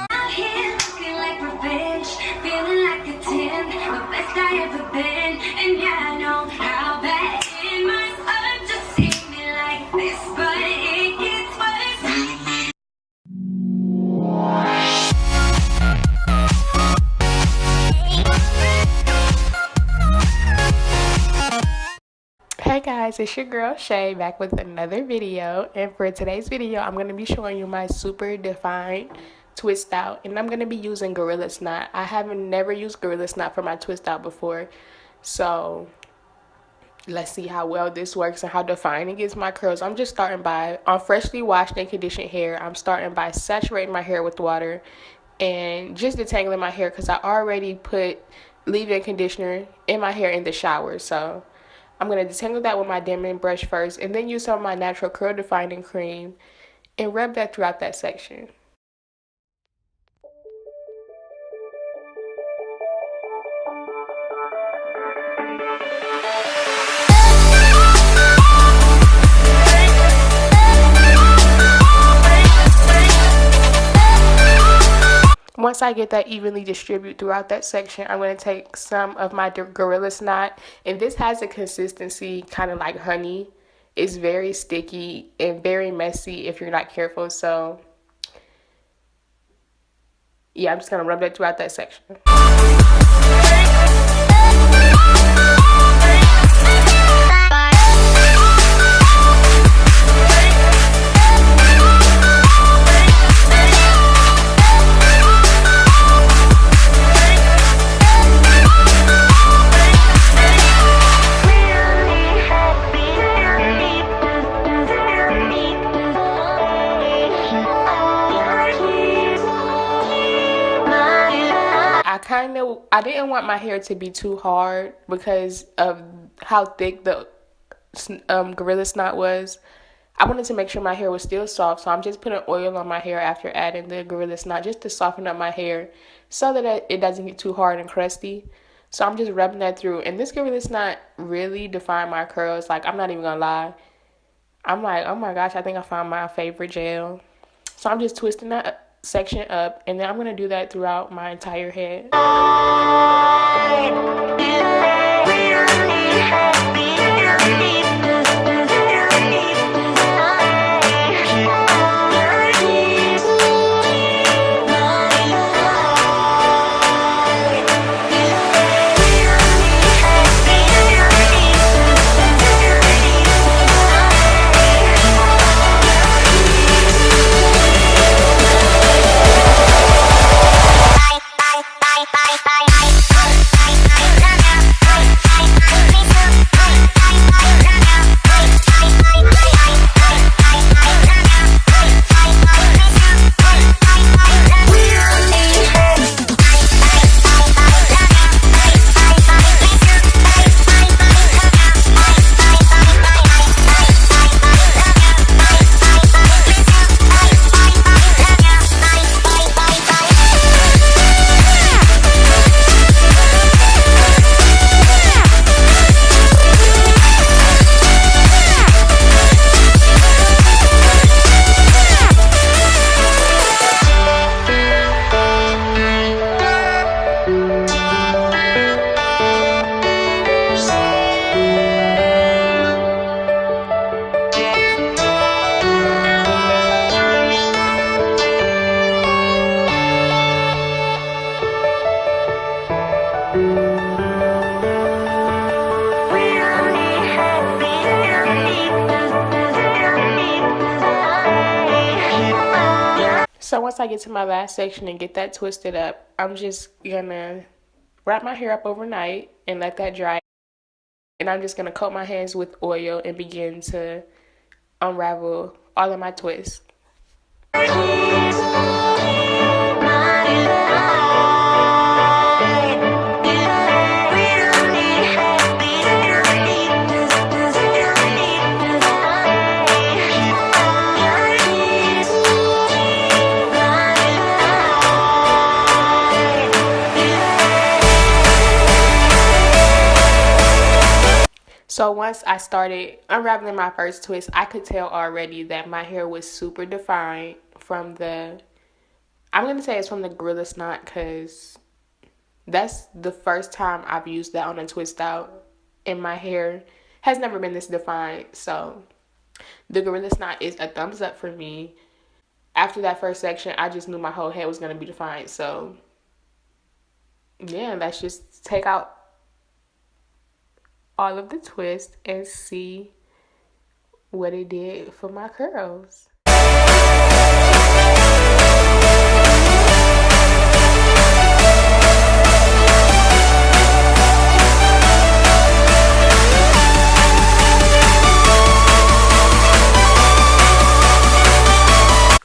Out here looking like revenge, feeling like a 10, the best I ever been. And yeah, I know how bad it must hurt to see me like this, but it gets worse. Hey guys, it's your girl Shay back with another video, and for today's video I'm going to be showing you my super defined twist out, and I'm going to be using Gorilla Snot. I haven't never used Gorilla Snot for my twist out before, so let's see how well this works and how defined it gets my curls. I'm just starting by, on freshly washed and conditioned hair, I'm starting by saturating my hair with water and just detangling my hair because I already put leave-in conditioner in my hair in the shower, so I'm going to detangle that with my diamond brush first and then use some of my natural curl defining cream and rub that throughout that section. Once I get that evenly distributed throughout that section, I'm going to take some of my Gorilla Snot, and this has a consistency kind of like honey. It's very sticky and very messy if you're not careful, so yeah, I'm just going to rub that throughout that section. I didn't want my hair to be too hard because of how thick the Gorilla Snot was. I wanted to make sure my hair was still soft, so I'm just putting oil on my hair after adding the Gorilla Snot just to soften up my hair so that it doesn't get too hard and crusty. So I'm just rubbing that through, and this Gorilla Snot really defined my curls. Like, I'm not even gonna lie. I'm like, oh my gosh, I think I found my favorite gel. So I'm just twisting that section up, and then I'm going to do that throughout my entire head. So once I get to my last section and get that twisted up, I'm just gonna wrap my hair up overnight and let that dry. And I'm just gonna coat my hands with oil and begin to unravel all of my twists. So once I started unraveling my first twist, I could tell already that my hair was super defined from the, I'm going to say it's from the Gorilla Snot, because that's the first time I've used that on a twist out, and my hair has never been this defined. So the Gorilla Snot is a thumbs up for me. After that first section, I just knew my whole head was going to be defined. So yeah, let's just take out all of the twists and see what it did for my curls.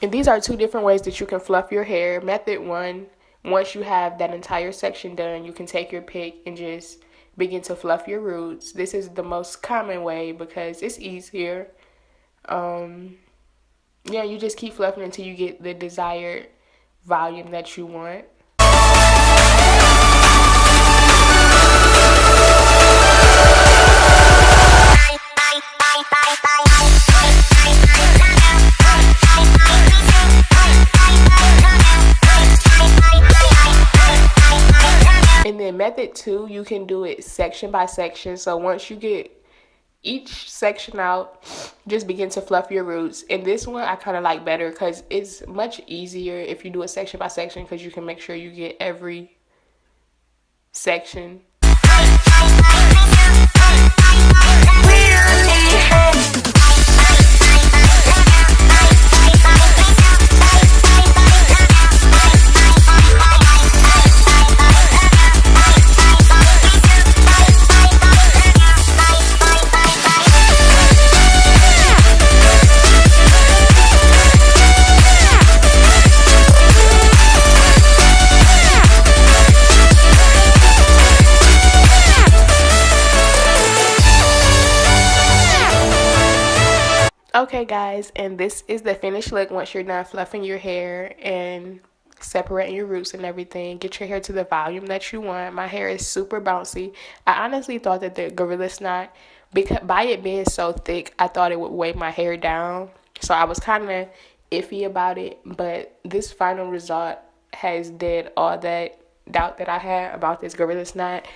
And these are two different ways that you can fluff your hair. Method one, once you have that entire section done, you can take your pick and just begin to fluff your roots. This is the most common way because it's easier. Yeah, you just keep fluffing until you get the desired volume that you want. And then method two, you can do it section by section. So once you get each section out, just begin to fluff your roots. And this one I kind of like better because it's much easier if you do it section by section, because you can make sure you get every section. Okay guys, and this is the finished look once you're done fluffing your hair and separating your roots and everything. Get your hair to the volume that you want. My hair is super bouncy. I honestly thought that the Gorilla Snot, because by it being so thick, I thought it would weigh my hair down. So I was kind of iffy about it, but this final result has dead all that doubt that I had about this Gorilla Snot.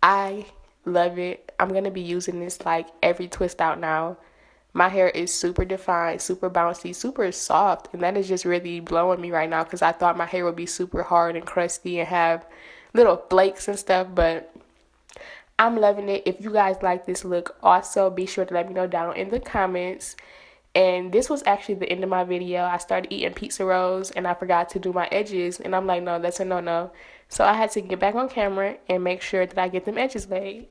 I love it. I'm going to be using this like every twist out now. My hair is super defined, super bouncy, super soft, and that is just really blowing me right now because I thought my hair would be super hard and crusty and have little flakes and stuff, but I'm loving it. If you guys like this look, also be sure to let me know down in the comments. And this was actually the end of my video. I started eating pizza rolls and I forgot to do my edges, and I'm like, no, that's a no-no. So I had to get back on camera and make sure that I get them edges laid.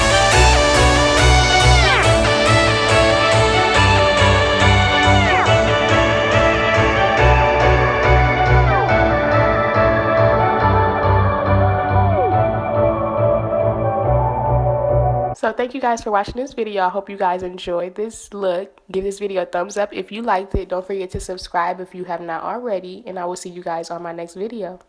So thank you guys for watching this video. I hope you guys enjoyed this look. Give this video a thumbs up if you liked it. Don't forget to subscribe if you have not already. And I will see you guys on my next video.